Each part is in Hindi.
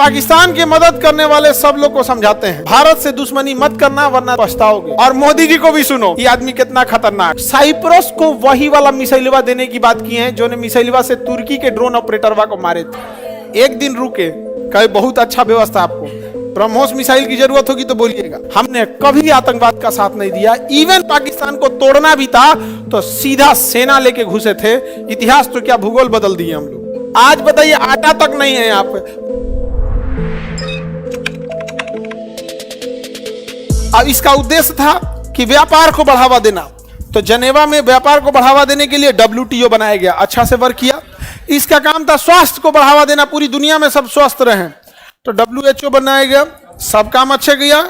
पाकिस्तान की मदद करने वाले सब लोग को समझाते हैं भारत से दुश्मनी मत करना वरना पछताओगे। और मोदी जी को भी सुनो, ये आदमी कितना खतरनाक। साइप्रस को वही वाला मिसाइलवा देने की बात की है जो ने मिसाइलवा से तुर्की के ड्रोन ऑपरेटरवा को मारे थे। एक दिन रुके, कहे बहुत अच्छा व्यवस्था, आपको ब्रह्मोस मिसाइल की जरूरत होगी तो बोलिएगा। हमने कभी आतंकवाद का साथ नहीं दिया। इवन पाकिस्तान को तोड़ना भी था तो सीधा सेना लेके घुसे थे। इतिहास तो क्या भूगोल बदल दिए हम लोग। आज बताइए आटा तक नहीं है यहाँ पे। अब इसका उद्देश्य था कि व्यापार को बढ़ावा देना, तो जनेवा में व्यापार को बढ़ावा देने के लिए WTO बनाया गया, अच्छा से वर्क किया। इसका काम था स्वास्थ्य को बढ़ावा देना, पूरी दुनिया में सब स्वस्थ रहें, तो WHO बनाया गया, सब काम अच्छे किया।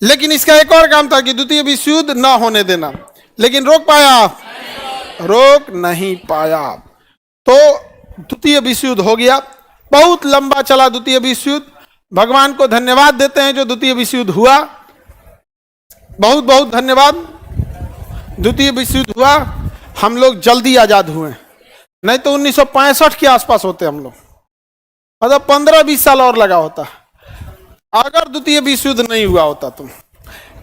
लेकिन इसका एक और काम था कि द्वितीय विश्व युद्ध न होने देना, लेकिन रोक पाया? रोक नहीं पाया। तो द्वितीय विश्व युद्ध हो गया, बहुत लंबा चला द्वितीय विश्व युद्ध। भगवान को धन्यवाद देते हैं जो द्वितीय विश्व युद्ध हुआ, बहुत बहुत धन्यवाद। द्वितीय विश्व युद्ध हुआ, हम लोग जल्दी आजाद हुए, नहीं तो 1965 के आसपास होते हम लोग, मतलब 15-20 साल और लगा होता अगर द्वितीय विश्व युद्ध नहीं हुआ होता। तो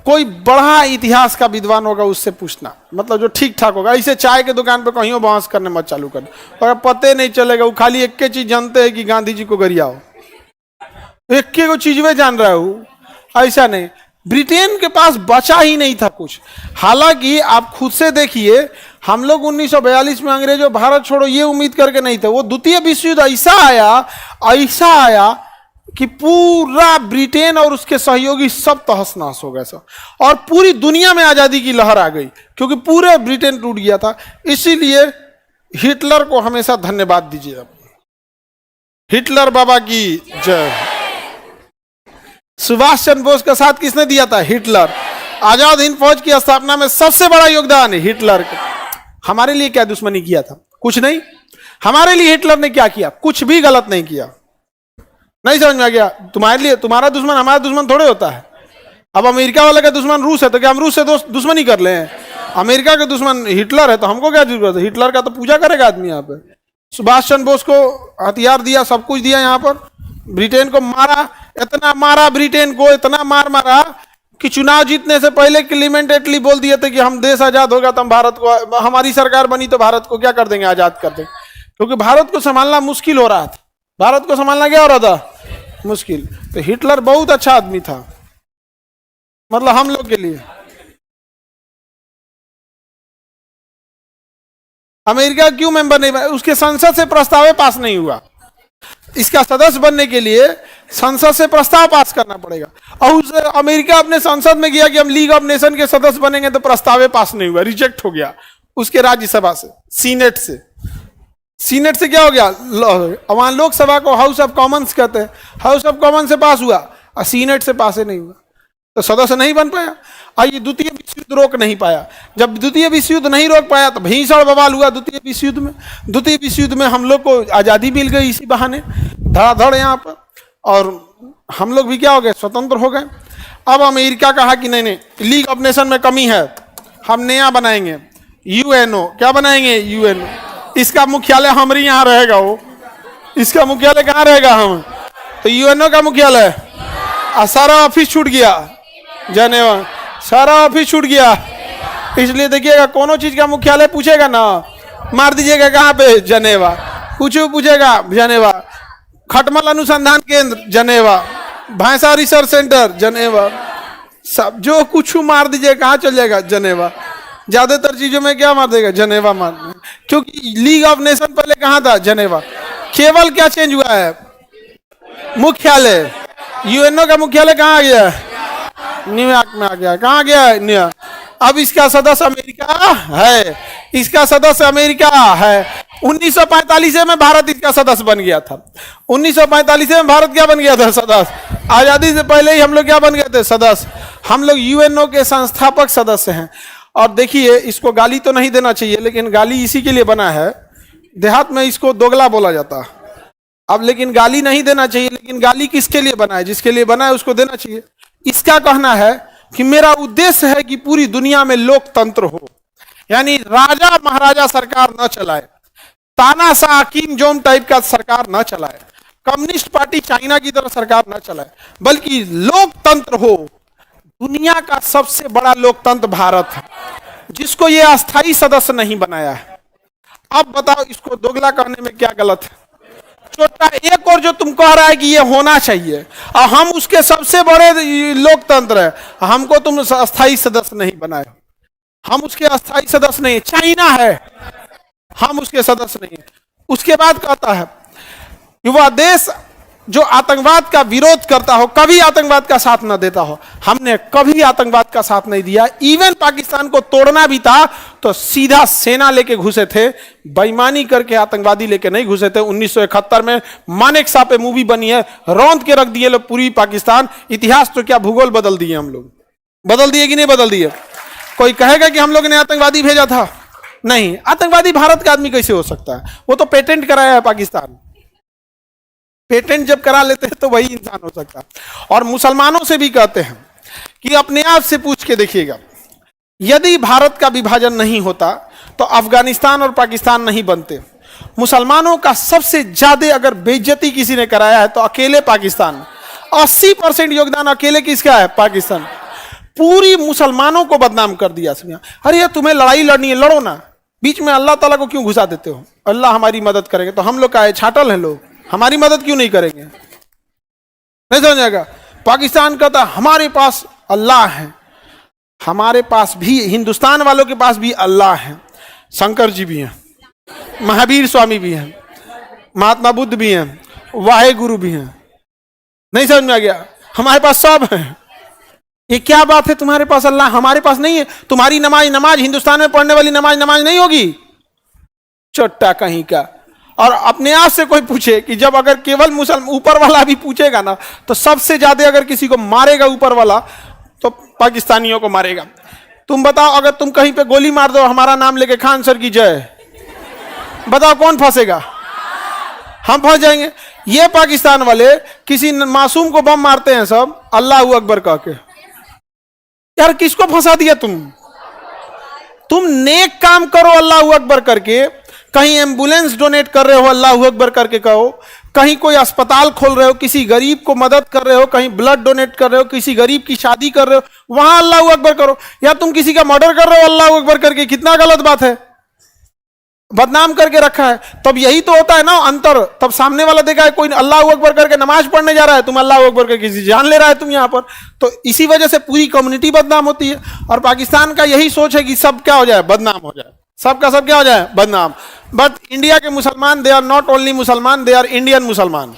कोई बड़ा इतिहास का विद्वान होगा उससे पूछना, मतलब जो ठीक ठाक होगा। ऐसे चाय के दुकान पे कहीं बहस करने मत चालू कर, और पते नहीं चलेगा। वो खाली एक चीज जानते हैं कि गांधी जी को गरियाओ, एक को चीज में जान रहा हूँ, ऐसा नहीं। ब्रिटेन के पास बचा ही नहीं था कुछ। हालांकि आप खुद से देखिए, हम लोग 1942 में अंग्रेजों भारत छोड़ो ये उम्मीद करके नहीं थे। वो द्वितीय विश्व युद्ध ऐसा आया कि पूरा ब्रिटेन और उसके सहयोगी सब तहस नहस हो गए सब, और पूरी दुनिया में आजादी की लहर आ गई, क्योंकि पूरे ब्रिटेन टूट गया था। इसीलिए हिटलर को हमेशा धन्यवाद दीजिए। हिटलर बाबा की जय। सुभाष चंद्र बोस का साथ किसने दिया था? हिटलर। आजाद हिंद फौज की स्थापना में सबसे बड़ा योगदान है हिटलर का। हमारे लिए क्या दुश्मनी किया था? कुछ नहीं। हमारे लिए हिटलर ने क्या किया? कुछ भी गलत नहीं किया। नहीं समझ में आ गया? तुम्हारे लिए तुम्हारा दुश्मन हमारा दुश्मन थोड़े होता है। अब अमेरिका वाले का दुश्मन रूस है तो क्या हम रूस से दुश्मनी कर ले? अमेरिका का दुश्मन हिटलर है तो हमको क्या जरूरत है? हिटलर का तो पूजा करेगा आदमी यहाँ पे। सुभाष चंद्र बोस को हथियार दिया, सब कुछ दिया, यहाँ पर ब्रिटेन को मारा, इतना मारा ब्रिटेन को, इतना मारा कि चुनाव जीतने से पहले क्लीमेंट एटली बोल दिए थे कि हम देश आजाद होगा तो हम भारत को, हमारी सरकार बनी तो भारत को क्या कर देंगे? आजाद कर देंगे। क्योंकि भारत को संभालना मुश्किल हो रहा था। भारत को संभालना क्या हो रहा था? मुश्किल। तो हिटलर बहुत अच्छा आदमी था, मतलब हम लोग के लिए। अमेरिका क्यों मेंबर नहीं बना? उसके संसद से प्रस्ताव पास नहीं हुआ। इसका सदस्य बनने के लिए संसद से प्रस्ताव पास करना पड़ेगा, और अमेरिका अपने संसद में गया कि हम लीग ऑफ नेशन के सदस्य बनेंगे, तो प्रस्ताव पास नहीं हुआ, रिजेक्ट हो गया उसके राज्यसभा से, सीनेट से। सीनेट से क्या हो गया? वहां लोकसभा को हाउस ऑफ कॉमन्स कहते हैं, हाउस ऑफ कॉमन से पास हुआ और सीनेट से पास ही नहीं हुआ, तो सदस्य नहीं बन पाया। और ये द्वितीय विश्व युद्ध रोक नहीं पाया। जब द्वितीय विश्व युद्ध नहीं रोक पाया तो भीषण बवाल हुआ द्वितीय विश्व युद्ध में। द्वितीय विश्व युद्ध में हम लोग को आजादी मिल गई इसी बहाने, धड़ाधड़ यहाँ पर, और हम लोग भी क्या हो गए? स्वतंत्र हो गए। अब अमेरिका कहा कि नहीं, लीग ऑफ नेशन में कमी है, हम नया बनाएंगे, UNO। क्या बनाएंगे? UNO। इसका मुख्यालय हमारे यहाँ रहेगा। वो इसका मुख्यालय कहाँ रहेगा? हम तो UNO का मुख्यालय, और सारा ऑफिस छूट गया जनेवा, सारा ऑफिस छूट गया। इसलिए देखिएगा, कोनो चीज का मुख्यालय पूछेगा ना, मार दीजिएगा कहाँ पे? जनेवा। कुछ पूछेगा, जनेवा। खटमल अनुसंधान केंद्र, जनेवा। भैंसा रिसर्च सेंटर, जनेवा। सब जो कुछ मार दीजिए, कहाँ चल जाएगा? जनेवा। ज्यादातर चीजों में क्या मार देगा? जनेवा मार देगा। क्योंकि लीग ऑफ नेशन पहले कहाँ था? जनेवा। केवल क्या चेंज हुआ है? मुख्यालय। UNO का मुख्यालय कहाँ आ गया? न्यूयॉर्क में आ गया। कहाँ गया? न्यूयॉर्क। अब इसका सदस्य अमेरिका है, इसका सदस्य अमेरिका है। 1945 में भारत इसका सदस्य बन गया था। 1945 में भारत क्या बन गया था? सदस्य। आजादी से पहले ही हम लोग क्या बन गए थे? सदस्य। हम लोग UNO के संस्थापक सदस्य हैं। और देखिए, इसको गाली तो नहीं देना चाहिए, लेकिन गाली इसी के लिए बना है, देहात में इसको दोगला बोला जाता है। अब लेकिन गाली नहीं देना चाहिए, लेकिन गाली किसके लिए बना है? जिसके लिए बना है उसको देना चाहिए। इसका कहना है कि मेरा उद्देश्य है कि पूरी दुनिया में लोकतंत्र हो, यानी राजा महाराजा सरकार न चलाए, तानाशाह किंग जोन टाइप का सरकार न चलाए, कम्युनिस्ट पार्टी चाइना की तरह सरकार न चलाए, बल्कि लोकतंत्र हो। दुनिया का सबसे बड़ा लोकतंत्र भारत है, जिसको ये अस्थाई सदस्य नहीं बनाया है। अब बताओ इसको दोगला कहने में क्या गलत है? छोटा एक और जो तुम कह रहा है कि ये होना चाहिए, और हम उसके सबसे बड़े लोकतंत्र है, हमको तुम अस्थाई सदस्य नहीं बनाए। हम उसके अस्थाई सदस्य नहीं, चाइना है, हम उसके सदस्य नहीं। उसके बाद कहता है कि वह देश जो आतंकवाद का विरोध करता हो, कभी आतंकवाद का साथ न देता हो। हमने कभी आतंकवाद का साथ नहीं दिया। इवन पाकिस्तान को तोड़ना भी था तो सीधा सेना लेके घुसे थे, बेईमानी करके आतंकवादी लेके नहीं घुसे थे। 1971 में मानेकशॉ पे मूवी बनी है, रौंद के रख दिए लोग पूरी पाकिस्तान। इतिहास तो क्या, भूगोल बदल दिए हम लोग। बदल दिए कि नहीं बदल दिए? कोई कहेगा कि हम लोग ने आतंकवादी भेजा था? नहीं। आतंकवादी भारत का आदमी कैसे हो सकता है? वो तो पेटेंट कराया है पाकिस्तान। पेटेंट जब करा लेते हैं तो वही इंसान हो सकता है। और मुसलमानों से भी कहते हैं कि अपने आप से पूछ के देखिएगा, यदि भारत का विभाजन नहीं होता तो अफगानिस्तान और पाकिस्तान नहीं बनते। मुसलमानों का सबसे ज्यादा अगर बेइज्जती किसी ने कराया है तो अकेले पाकिस्तान। 80% योगदान अकेले किसका है? पाकिस्तान। पूरी मुसलमानों को बदनाम कर दिया। अरे तुम्हें लड़ाई लड़नी है, लड़ो ना, बीच में अल्लाह ताला को क्यों घुसा देते हो? अल्लाह हमारी मदद करेंगे तो हम लोग का है, छाटल है लोग, हमारी मदद क्यों नहीं करेंगे? नहीं समझेगा। पाकिस्तान कहता हमारे पास अल्लाह है। हमारे पास भी, हिंदुस्तान वालों के पास भी अल्लाह है। शंकर जी भी हैं, महावीर स्वामी भी हैं, महात्मा बुद्ध भी हैं, वाहे गुरु भी हैं। नहीं समझ में आ गया? हमारे पास सब है। ये क्या बात है, तुम्हारे पास अल्लाह हमारे पास नहीं है? तुम्हारी नमाज हिंदुस्तान में पढ़ने वाली नमाज नहीं होगी? चट्टा कहीं का। और अपने आप से कोई पूछे कि जब अगर केवल मुसलमान, ऊपर वाला भी पूछेगा ना, तो सबसे ज्यादा अगर किसी को मारेगा ऊपर वाला तो पाकिस्तानियों को मारेगा। तुम बताओ, अगर तुम कहीं पे गोली मार दो हमारा नाम लेके खान सर की जय, बताओ कौन फंसेगा? हम फंस जाएंगे। ये पाकिस्तान वाले किसी मासूम को बम मारते हैं सब अल्लाह अकबर कह के। यार किसको फंसा दिया तुम नेक काम करो अल्लाह अकबर करके, कहीं एम्बुलेंस डोनेट कर रहे हो अल्लाह अकबर करके कहो, कहीं कोई अस्पताल खोल रहे हो, किसी गरीब को मदद कर रहे हो, कहीं ब्लड डोनेट कर रहे हो, किसी गरीब की शादी कर रहे हो, वहां अल्लाह अकबर करो। या तुम किसी का मर्डर कर रहे हो अल्लाह अकबर करके, कितना गलत बात है, बदनाम करके रखा है। तब यही तो होता है ना अंतर। तब सामने वाला देखा है कोई अल्लाह अकबर करके नमाज पढ़ने जा रहा है, तुम अल्लाह अकबर करके किसी जान ले रहा है तुम यहां पर, तो इसी वजह से पूरी कम्युनिटी बदनाम होती है। और पाकिस्तान का यही सोच है कि सब क्या हो जाए, बदनाम हो जाए, सबका सब क्या हो जाए, बदनाम। बट इंडिया के मुसलमान, दे आर नॉट ओनली मुसलमान, दे आर इंडियन मुसलमान।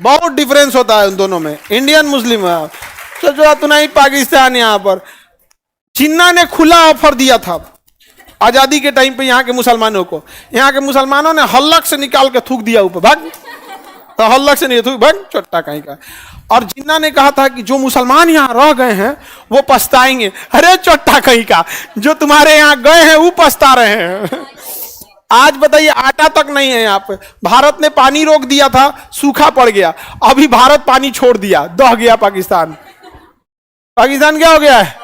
बहुत डिफरेंस होता है उन दोनों में। इंडियन मुस्लिम तो जो तो नहीं, पाकिस्तान यहां पर जिन्ना ने खुला ऑफर दिया था आजादी के टाइम पे यहाँ के मुसलमानों को, यहाँ के मुसलमानों ने हल्लक से निकाल के थूक दिया ऊपर, भाग, तो हल्लक से नहीं थूक, भाग चट्टा कहीं का। और जिन्ना ने कहा था कि जो मुसलमान यहाँ रह गए हैं वो पछताएंगे। अरे चट्टा कहीं का, जो तुम्हारे यहाँ गए हैं वो पछता रहे हैं। आज बताइए आटा तक नहीं है यहाँ पे। भारत ने पानी रोक दिया था, सूखा पड़ गया, अभी भारत पानी छोड़ दिया, दह गया पाकिस्तान। पाकिस्तान क्या हो गया है,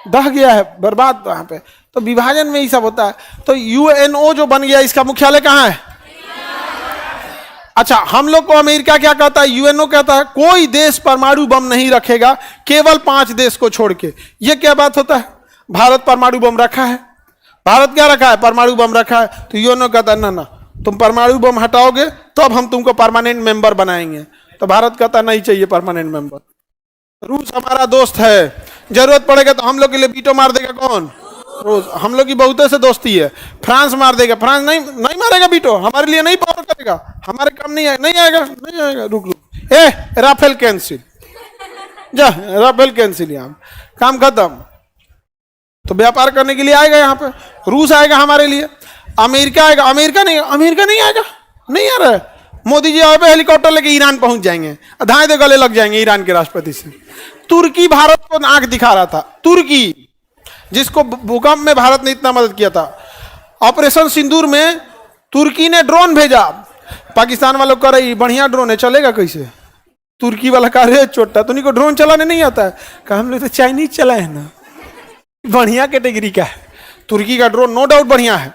दह गया है, बर्बाद वहां पे। तो विभाजन में ही सब होता है। तो यूएनओ जो बन गया, इसका मुख्यालय कहां है? अच्छा, हम लोग को अमेरिका क्या कहता है? यूएनओ कहता है कोई देश परमाणु बम नहीं रखेगा, केवल 5 देश को छोड़ के। ये क्या बात होता है? भारत परमाणु बम रखा है, भारत क्या रखा है? परमाणु बम रखा है। तो यूएनओ कहता है ना ना, तुम परमाणु बम हटाओगे तो अब हम तुमको परमानेंट मेंबर बनाएंगे। तो भारत कहता नहीं चाहिए परमानेंट मेंबर। रूस हमारा दोस्त है, जरूरत पड़ेगा तो हम लोग के लिए वीटो मार देगा। कौन? रूस। हम लोग की बहुतों से दोस्ती है। फ्रांस मार देगा, फ्रांस नहीं मारेगा वीटो, हमारे लिए नहीं पावर करेगा, हमारे काम नहीं आएगा। रुक राफेल कैंसिल, जा राफेल कैंसिल, यहाँ काम खत्म। तो व्यापार करने के लिए आएगा यहाँ पे, रूस आएगा हमारे लिए, अमेरिका आएगा, अमेरिका नहीं आएगा, नहीं आ रहा है। मोदी जी आए पे हेलीकॉप्टर लेके ईरान पहुंच जाएंगे, धाए दे गले लग जाएंगे ईरान के राष्ट्रपति से। तुर्की भारत को आंख दिखा रहा था, तुर्की जिसको भूकंप में भारत ने इतना मदद किया था। ऑपरेशन सिंदूर में तुर्की ने ड्रोन भेजा, पाकिस्तान वालों कह रही बढ़िया ड्रोन है, चलेगा कैसे? तुर्की वाला कह रहे छोटा, तो को ड्रोन चलाने नहीं आता है। कहा हम लोग तो चाइनीज चला है ना, बढ़िया कैटेगरी का है तुर्की का ड्रोन, नो डाउट बढ़िया है।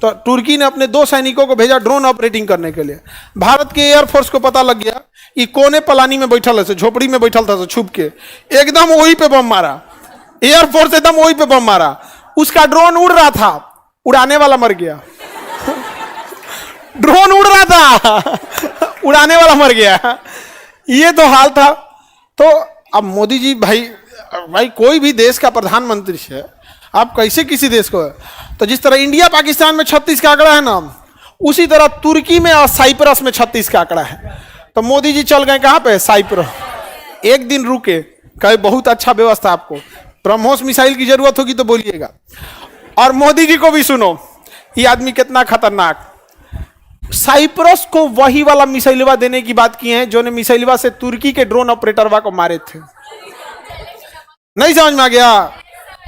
तो तुर्की ने अपने 2 सैनिकों को भेजा ड्रोन ऑपरेटिंग करने के लिए। भारत के एयरफोर्स को पता लग गया कि कोने पलानी में बैठल है, झोपड़ी में बैठल था छुप के, एकदम वहीं पे बम मारा। एयरफोर्स एकदम वहीं पे बम मारा। उसका ड्रोन उड़ रहा था, उड़ाने वाला मर गया। ड्रोन उड़ रहा था, उड़ाने वाला मर गया। ये तो हाल था। तो अब मोदी जी भाई कोई भी देश का प्रधानमंत्री है, आप कैसे किसी देश को, तो जिस तरह इंडिया पाकिस्तान में 36 का आंकड़ा है ना, उसी तरह तुर्की में और साइप्रस में 36 का आंकड़ा है। तो मोदी जी चल गए कहां पे, साइप्रस। एक दिन रुके, कहे बहुत अच्छा व्यवस्था, आपको ब्रह्मोस मिसाइल की जरूरत होगी तो बोलिएगा। और मोदी जी को भी सुनो, ये आदमी कितना खतरनाक। साइप्रस को वही वाला मिसाइलवा देने की बात की है जो ने मिसाइलवा से तुर्की के ड्रोन ऑपरेटरवा को मारे थे। नहीं समझ में आ गया?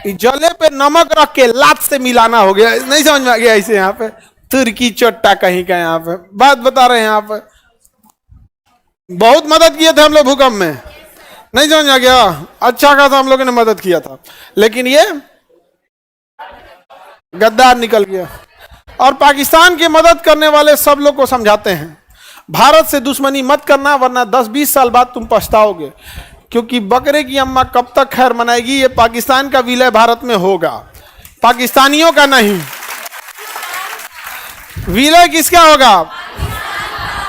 जले पे नमक रख के लात से मिलाना हो गया। नहीं समझ में आ गया? ऐसे यहाँ पे तुर्की चोट्टा कहीं का, यहाँ पे बात बता रहे हैं। यहाँ पे बहुत मदद किए थे हम लोग भूकंप में। नहीं समझ में आ गया? अच्छा खासा हम लोगों ने मदद किया था, लेकिन ये गद्दार निकल गया। और पाकिस्तान की मदद करने वाले सब लोग को समझाते हैं, भारत से दुश्मनी मत करना, वरना 10-20 साल बाद तुम पछताओगे। क्योंकि बकरे की अम्मा कब तक खैर मनाएगी, ये पाकिस्तान का विलय भारत में होगा, पाकिस्तानियों का नहीं। विलय किसका होगा?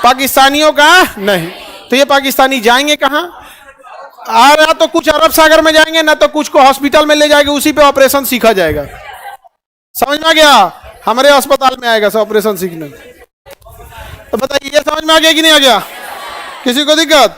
पाकिस्तानियों का नहीं। तो ये पाकिस्तानी जाएंगे कहां? या तो कुछ अरब सागर में जाएंगे, ना तो कुछ को हॉस्पिटल में ले जाएंगे, उसी पे ऑपरेशन सीखा जाएगा। समझ में आ गया? हमारे अस्पताल में आएगा सब ऑपरेशन सीखने। तो बताइए, ये समझ में आ गया कि नहीं आ गया? किसी को दिक्कत?